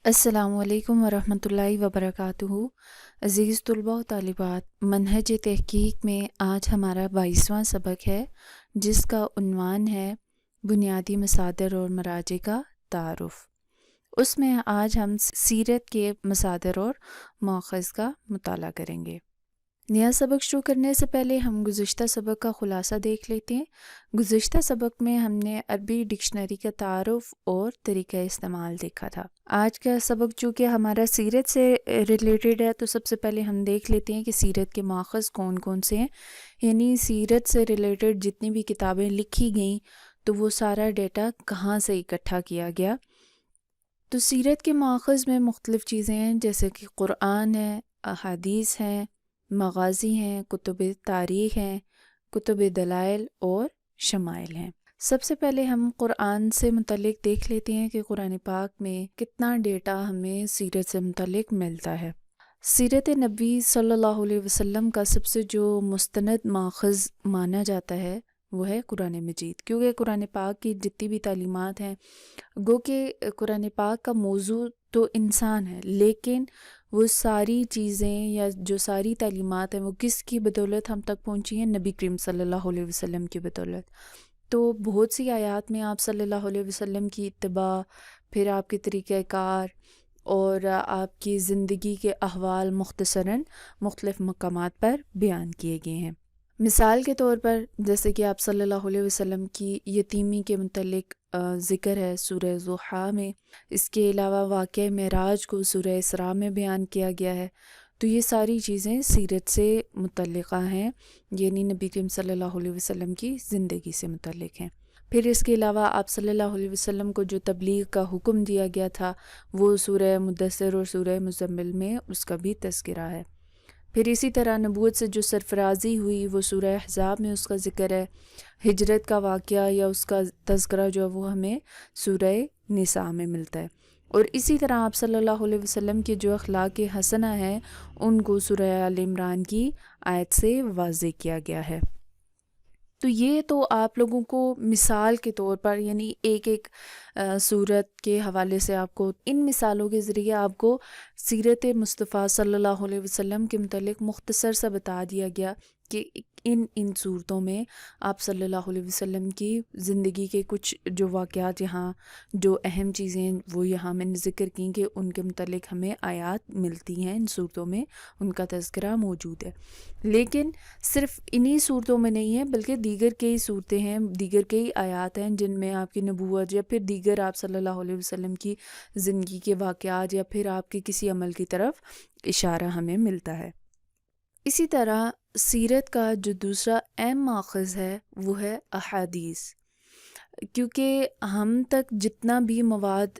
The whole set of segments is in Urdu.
السلام علیکم ورحمۃ اللہ وبرکاتہ۔ عزیز طلباء و طالبات، منہج تحقیق میں آج ہمارا 22واں سبق ہے، جس کا عنوان ہے بنیادی مصادر اور مراجع کا تعارف۔ اس میں آج ہم سیرت کے مصادر اور ماخذ کا مطالعہ کریں گے۔ نیا سبق شروع کرنے سے پہلے ہم گزشتہ سبق کا خلاصہ دیکھ لیتے ہیں۔ گزشتہ سبق میں ہم نے عربی ڈکشنری کا تعارف اور طریقہ استعمال دیکھا تھا۔ آج کا سبق چونکہ ہمارا سیرت سے ریلیٹڈ ہے، تو سب سے پہلے ہم دیکھ لیتے ہیں کہ سیرت کے ماخذ کون کون سے ہیں، یعنی سیرت سے ریلیٹڈ جتنی بھی کتابیں لکھی گئیں تو وہ سارا ڈیٹا کہاں سے اکٹھا کیا گیا۔ تو سیرت کے ماخذ میں مختلف چیزیں ہیں، جیسے کہ قرآن ہے، احادیث ہیں، مغازی ہیں، کتب تاریخ ہیں، کتب دلائل اور شمائل ہیں۔ سب سے پہلے ہم قرآن سے متعلق دیکھ لیتے ہیں کہ قرآن پاک میں کتنا ڈیٹا ہمیں سیرت سے متعلق ملتا ہے۔ سیرت نبی صلی اللہ علیہ وسلم کا سب سے جو مستند ماخذ مانا جاتا ہے وہ ہے قرآن مجید، کیونکہ قرآن پاک کی جتنی بھی تعلیمات ہیں، گو کہ قرآن پاک کا موضوع تو انسان ہے، لیکن وہ ساری چیزیں یا جو ساری تعلیمات ہیں وہ کس کی بدولت ہم تک پہنچی ہیں؟ نبی کریم صلی اللہ علیہ وسلم کی بدولت۔ تو بہت سی آیات میں آپ صلی اللہ علیہ وسلم کی اتباع، پھر آپ کے طریقہ کار اور آپ کی زندگی کے احوال مختصراً مختلف مقامات پر بیان کیے گئے ہیں۔ مثال کے طور پر جیسے کہ آپ صلی اللہ علیہ وسلم کی یتیمی کے متعلق ذکر ہے سورہ ضحیٰ میں، اس کے علاوہ واقعہ معراج کو سورہ اسراء میں بیان کیا گیا ہے۔ تو یہ ساری چیزیں سیرت سے متعلقہ ہیں، یعنی نبی کریم صلی اللہ علیہ وسلم کی زندگی سے متعلق ہیں۔ پھر اس کے علاوہ آپ صلی اللہ علیہ وسلم کو جو تبلیغ کا حکم دیا گیا تھا وہ سورہ مدثر اور سورہ مزمل میں اس کا بھی تذکرہ ہے۔ پھر اسی طرح نبوت سے جو سرفرازی ہوئی وہ سورہ احزاب میں اس کا ذکر ہے۔ ہجرت کا واقعہ یا اس کا تذکرہ جو ہے وہ ہمیں سورہ نساء میں ملتا ہے۔ اور اسی طرح آپ صلی اللہ علیہ وسلم کے جو اخلاق حسنہ ہیں ان کو سورہ آل عمران کی آیت سے واضح کیا گیا ہے۔ تو یہ تو آپ لوگوں کو مثال کے طور پر، یعنی ایک ایک صورت کے حوالے سے آپ کو ان مثالوں کے ذریعے آپ کو سیرت مصطفیٰ صلی اللہ علیہ وسلم کے متعلق مختصر سا بتا دیا گیا کہ ان صورتوں میں آپ صلی اللہ علیہ وسلم کی زندگی کے کچھ جو واقعات، یہاں جو اہم چیزیں وہ یہاں میں نے ذکر کی کہ ان کے متعلق ہمیں آیات ملتی ہیں، ان صورتوں میں ان کا تذکرہ موجود ہے۔ لیکن صرف انہی صورتوں میں نہیں ہے، بلکہ دیگر کئی صورتیں ہیں، دیگر کئی آیات ہیں جن میں آپ کی نبوت یا پھر دیگر آپ صلی اللہ علیہ وسلم کی زندگی کے واقعات یا پھر آپ کے کسی عمل کی طرف اشارہ ہمیں ملتا ہے۔ اسی طرح سیرت کا جو دوسرا اہم ماخذ ہے وہ ہے احادیث، کیونکہ ہم تک جتنا بھی مواد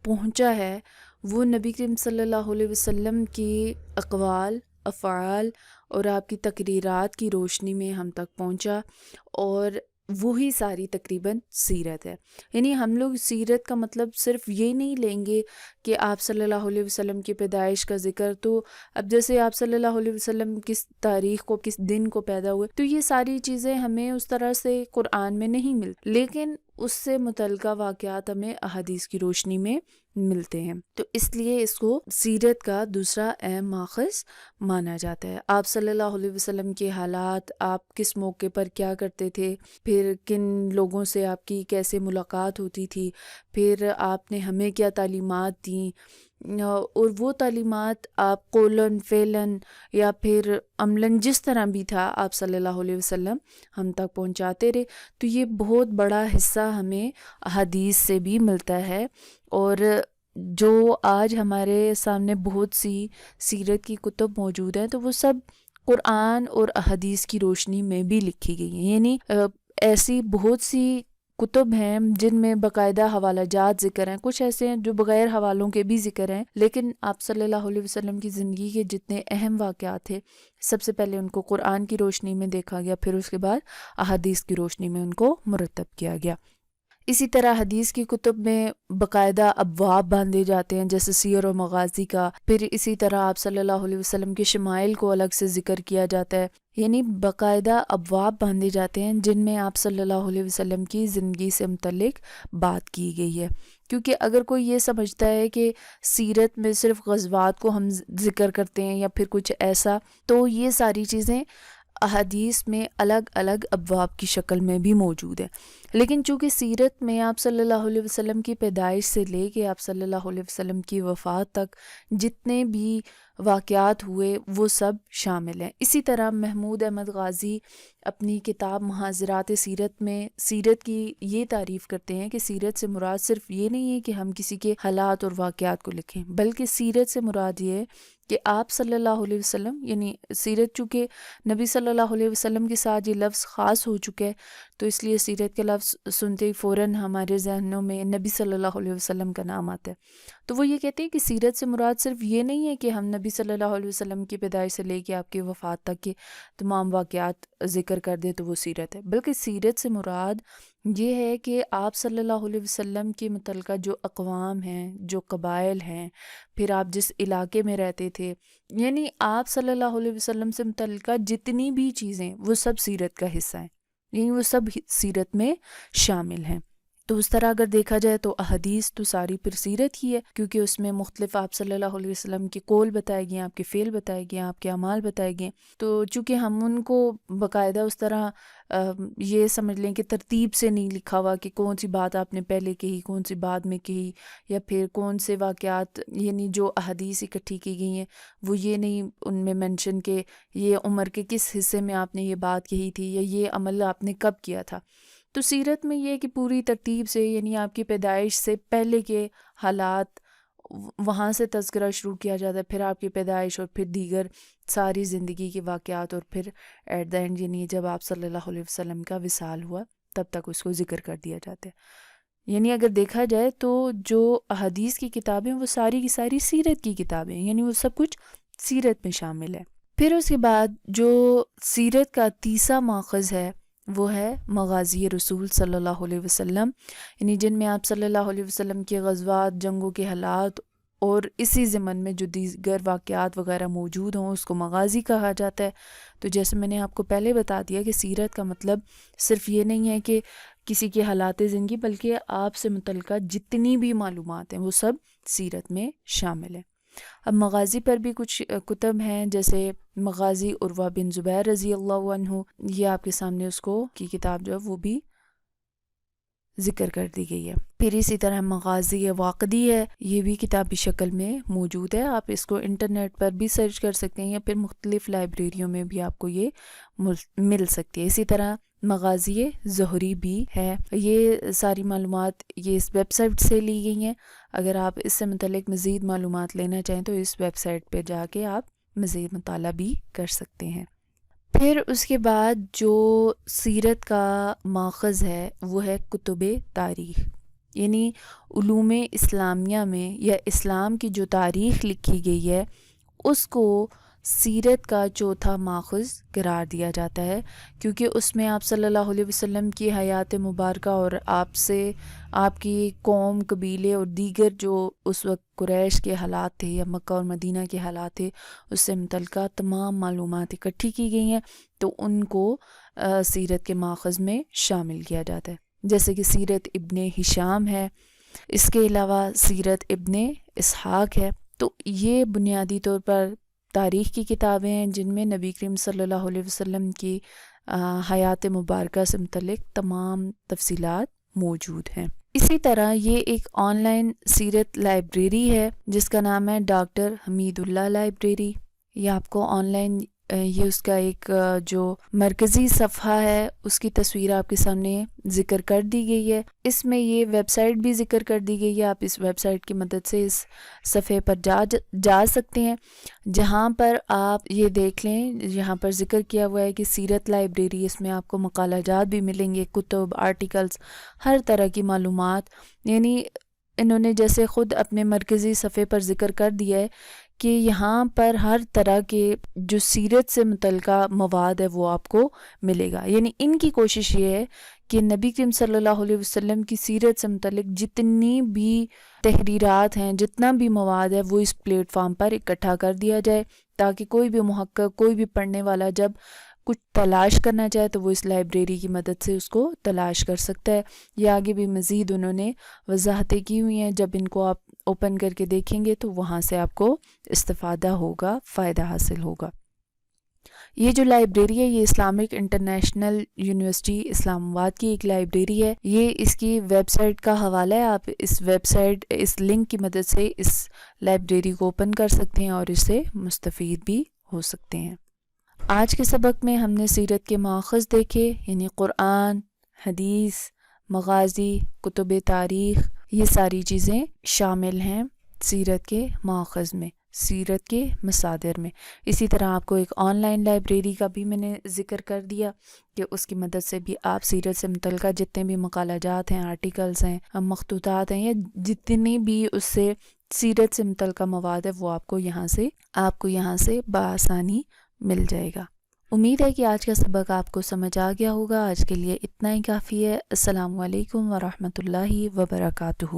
پہنچا ہے وہ نبی کریم صلی اللہ علیہ وسلم کی اقوال، افعال اور آپ کی تقریرات کی روشنی میں ہم تک پہنچا، اور وہی ساری تقریباً سیرت ہے۔ یعنی ہم لوگ سیرت کا مطلب صرف یہ نہیں لیں گے کہ آپ صلی اللہ علیہ وسلم کی پیدائش کا ذکر، تو اب جیسے آپ صلی اللہ علیہ وسلم کس تاریخ کو، کس دن کو پیدا ہوئے، تو یہ ساری چیزیں ہمیں اس طرح سے قرآن میں نہیں ملتی، لیکن اس سے متعلقہ واقعات ہمیں احادیث کی روشنی میں ملتے ہیں۔ تو اس لیے اس کو سیرت کا دوسرا اہم ماخذ مانا جاتا ہے۔ آپ صلی اللہ علیہ وسلم کے حالات، آپ کس موقع پر کیا کرتے تھے، پھر کن لوگوں سے آپ کی کیسے ملاقات ہوتی تھی، پھر آپ نے ہمیں کیا تعلیمات دیں، اور وہ تعلیمات آپ قولاً فعلاً یا پھر عملاً جس طرح بھی تھا آپ صلی اللہ علیہ وسلم ہم تک پہنچاتے رہے۔ تو یہ بہت بڑا حصہ ہمیں احادیث سے بھی ملتا ہے، اور جو آج ہمارے سامنے بہت سی سیرت کی کتب موجود ہیں تو وہ سب قرآن اور احادیث کی روشنی میں بھی لکھی گئی ہیں۔ یعنی ایسی بہت سی کتب ہیں جن میں باقاعدہ حوالہ جات ذکر ہیں، کچھ ایسے ہیں جو بغیر حوالوں کے بھی ذکر ہیں، لیکن آپ صلی اللہ علیہ وسلم کی زندگی کے جتنے اہم واقعات تھے سب سے پہلے ان کو قرآن کی روشنی میں دیکھا گیا، پھر اس کے بعد احادیث کی روشنی میں ان کو مرتب کیا گیا۔ اسی طرح حدیث کی کتب میں باقاعدہ ابواب باندھے جاتے ہیں، جیسے سیر و مغازی کا. پھر اسی طرح آپ صلی اللہ علیہ وسلم کے شمائل کو الگ سے ذکر کیا جاتا ہے. یعنی باقاعدہ ابواب باندھے جاتے ہیں جن میں آپ صلی اللہ علیہ وسلم کی زندگی سے متعلق بات کی گئی ہے. کیونکہ اگر کوئی یہ سمجھتا ہے کہ سیرت میں صرف غزوات کو ہم ذکر کرتے ہیں یا پھر کچھ ایسا، تو یہ ساری چیزیں احادیث میں الگ الگ ابواب کی شکل میں بھی موجود ہیں. لیکن چونکہ سیرت میں آپ صلی اللہ علیہ وسلم کی پیدائش سے لے کے آپ صلی اللہ علیہ وسلم کی وفات تک جتنے بھی واقعات ہوئے وہ سب شامل ہیں. اسی طرح محمود احمد غازی اپنی کتاب محاذرات سیرت میں سیرت کی یہ تعریف کرتے ہیں کہ سیرت سے مراد صرف یہ نہیں ہے کہ ہم کسی کے حالات اور واقعات کو لکھیں، بلکہ سیرت سے مراد یہ ہے کہ آپ صلی اللہ علیہ وسلم، یعنی سیرت چونکہ نبی صلی اللہ علیہ وسلم کے ساتھ یہ لفظ خاص ہو چکا ہے، تو اس لیے سیرت کے لفظ سنتے ہی فوراً ہمارے ذہنوں میں نبی صلی اللہ علیہ وسلم کا نام آتا ہے. تو وہ یہ کہتے ہیں کہ سیرت سے مراد صرف یہ نہیں ہے کہ ہم نبی صلی اللہ علیہ وسلم کی پیدائش سے لے کے آپ کی وفات تک کے تمام واقعات ذکر کر دیں تو وہ سیرت ہے، بلکہ سیرت سے مراد یہ ہے کہ آپ صلی اللہ علیہ وسلم کے متعلقہ جو اقوام ہیں، جو قبائل ہیں، پھر آپ جس علاقے میں رہتے تھے، یعنی آپ صلی اللہ علیہ وسلم سے متعلقہ جتنی بھی چیزیں وہ سب سیرت کا حصہ ہیں، یعنی وہ سب سیرت میں شامل ہیں. تو اس طرح اگر دیکھا جائے تو احادیث تو ساری پھر سیرت ہی ہے، کیونکہ اس میں مختلف آپ صلی اللہ علیہ وسلم کے قول بتائے گئے ہیں، آپ کے فعل بتائے گئے ہیں، آپ کے اعمال بتائے گئے ہیں. تو چونکہ ہم ان کو باقاعدہ اس طرح یہ سمجھ لیں کہ ترتیب سے نہیں لکھا ہوا کہ کون سی بات آپ نے پہلے کہی، کون سی بعد میں کہی، یا پھر کون سے واقعات، یعنی جو احادیث اکٹھی کی گئی ہیں وہ یہ نہیں ان میں مینشن کہ یہ عمر کے کس حصے میں آپ نے یہ بات کہی تھی یا یہ عمل آپ نے کب کیا تھا. تو سیرت میں یہ کہ پوری ترتیب سے، یعنی آپ کی پیدائش سے پہلے کے حالات وہاں سے تذکرہ شروع کیا جاتا ہے، پھر آپ کی پیدائش اور پھر دیگر ساری زندگی کے واقعات، اور پھر ایٹ دا اینڈ یعنی جب آپ صلی اللہ علیہ وسلم کا وصال ہوا تب تک اس کو ذکر کر دیا جاتا ہے. یعنی اگر دیکھا جائے تو جو احادیث کی کتابیں وہ ساری کی ساری سیرت کی کتابیں ہیں، یعنی وہ سب کچھ سیرت میں شامل ہے. پھر اس کے بعد جو سیرت کا تیسرا ماخذ ہے وہ ہے مغازی رسول صلی اللہ علیہ وسلم، یعنی جن میں آپ صلی اللہ علیہ وسلم کے غزوات، جنگوں کے حالات اور اسی ضمن میں جو دیگر واقعات وغیرہ موجود ہوں اس کو مغازی کہا جاتا ہے. تو جیسے میں نے آپ کو پہلے بتا دیا کہ سیرت کا مطلب صرف یہ نہیں ہے کہ کسی کے حالات زندگی، بلکہ آپ سے متعلقہ جتنی بھی معلومات ہیں وہ سب سیرت میں شامل ہیں. اب مغازی پر بھی کچھ کتب ہیں، جیسے مغازی عروہ بن زبیر رضی اللہ عنہ، یہ آپ کے سامنے اس کو کی کتاب جو ہے وہ بھی ذکر کر دی گئی ہے. پھر اسی طرح مغازی واقدی ہے، یہ بھی کتابی شکل میں موجود ہے، آپ اس کو انٹرنیٹ پر بھی سرچ کر سکتے ہیں یا پھر مختلف لائبریریوں میں بھی آپ کو یہ مل سکتی ہے. اسی طرح مغازی زہری بھی ہے. یہ ساری معلومات یہ اس ویب سائٹ سے لی گئی ہیں. اگر آپ اس سے متعلق مزید معلومات لینا چاہیں تو اس ویب سائٹ پہ جا کے آپ مزید مطالعہ بھی کر سکتے ہیں. پھر اس کے بعد جو سیرت کا ماخذ ہے وہ ہے کتب تاریخ، یعنی علوم اسلامیہ میں یا اسلام کی جو تاریخ لکھی گئی ہے اس کو سیرت کا چوتھا ماخذ قرار دیا جاتا ہے، کیونکہ اس میں آپ صلی اللہ علیہ وسلم کی حیات مبارکہ اور آپ سے آپ کی قوم، قبیلے اور دیگر جو اس وقت قریش کے حالات تھے یا مکہ اور مدینہ کے حالات تھے اس سے متعلقہ تمام معلومات اکٹھی کی گئی ہیں، تو ان کو سیرت کے ماخذ میں شامل کیا جاتا ہے. جیسے کہ سیرت ابن ہشام ہے، اس کے علاوہ سیرت ابن اسحاق ہے. تو یہ بنیادی طور پر تاریخ کی کتابیں ہیں جن میں نبی کریم صلی اللہ علیہ وسلم کی حیات مبارکہ سے متعلق تمام تفصیلات موجود ہیں. اسی طرح یہ ایک آن لائن سیرت لائبریری ہے جس کا نام ہے ڈاکٹر حمید اللہ لائبریری. یہ آپ کو آن لائن یہ اس کا ایک جو مرکزی صفحہ ہے اس کی تصویر آپ کے سامنے ذکر کر دی گئی ہے. اس میں یہ ویب سائٹ بھی ذکر کر دی گئی ہے، آپ اس ویب سائٹ کی مدد سے اس صفحے پر جا سکتے ہیں، جہاں پر آپ یہ دیکھ لیں، یہاں پر ذکر کیا ہوا ہے کہ سیرت لائبریری، اس میں آپ کو مقالہ جات بھی ملیں گے، کتب، آرٹیکلز، ہر طرح کی معلومات. یعنی انہوں نے جیسے خود اپنے مرکزی صفحے پر ذکر کر دیا ہے کہ یہاں پر ہر طرح کے جو سیرت سے متعلقہ مواد ہے وہ آپ کو ملے گا. یعنی ان کی کوشش یہ ہے کہ نبی کریم صلی اللہ علیہ وسلم کی سیرت سے متعلق جتنی بھی تحریرات ہیں، جتنا بھی مواد ہے، وہ اس پلیٹ فارم پر اکٹھا کر دیا جائے، تاکہ کوئی بھی محقق، کوئی بھی پڑھنے والا جب کچھ تلاش کرنا چاہے تو وہ اس لائبریری کی مدد سے اس کو تلاش کر سکتا ہے. یہ آگے بھی مزید انہوں نے وضاحتیں کی ہوئی ہیں، جب ان کو آپ اوپن کر کے دیکھیں گے تو وہاں سے آپ کو استفادہ ہوگا، فائدہ حاصل ہوگا. یہ جو لائبریری ہے، یہ اسلامک انٹرنیشنل یونیورسٹی اسلام آباد کی ایک لائبریری ہے. یہ اس کی ویب سائٹ کا حوالہ ہے. آپ اس ویب سائٹ، اس لنک کی مدد سے اس لائبریری کو اوپن کر سکتے ہیں اور اس سے مستفید بھی ہو سکتے ہیں. آج کے سبق میں ہم نے سیرت کے ماخذ دیکھے، یعنی قرآن، حدیث، مغازی، کتب تاریخ، یہ ساری چیزیں شامل ہیں سیرت کے ماخذ میں، سیرت کے مصادر میں. اسی طرح آپ کو ایک آن لائن لائبریری کا بھی میں نے ذکر کر دیا کہ اس کی مدد سے بھی آپ سیرت سے متعلقہ جتنے بھی مقالہ جات ہیں، آرٹیکلز ہیں، مخطوطات ہیں، یا جتنی بھی اس سے سیرت سے متعلقہ مواد ہے وہ آپ کو یہاں سے بآسانی مل جائے گا. امید ہے کہ آج کا سبق آپ کو سمجھ آ گیا ہوگا. آج کے لیے اتنا ہی کافی ہے. السلام علیکم ورحمۃ اللہ وبرکاتہ.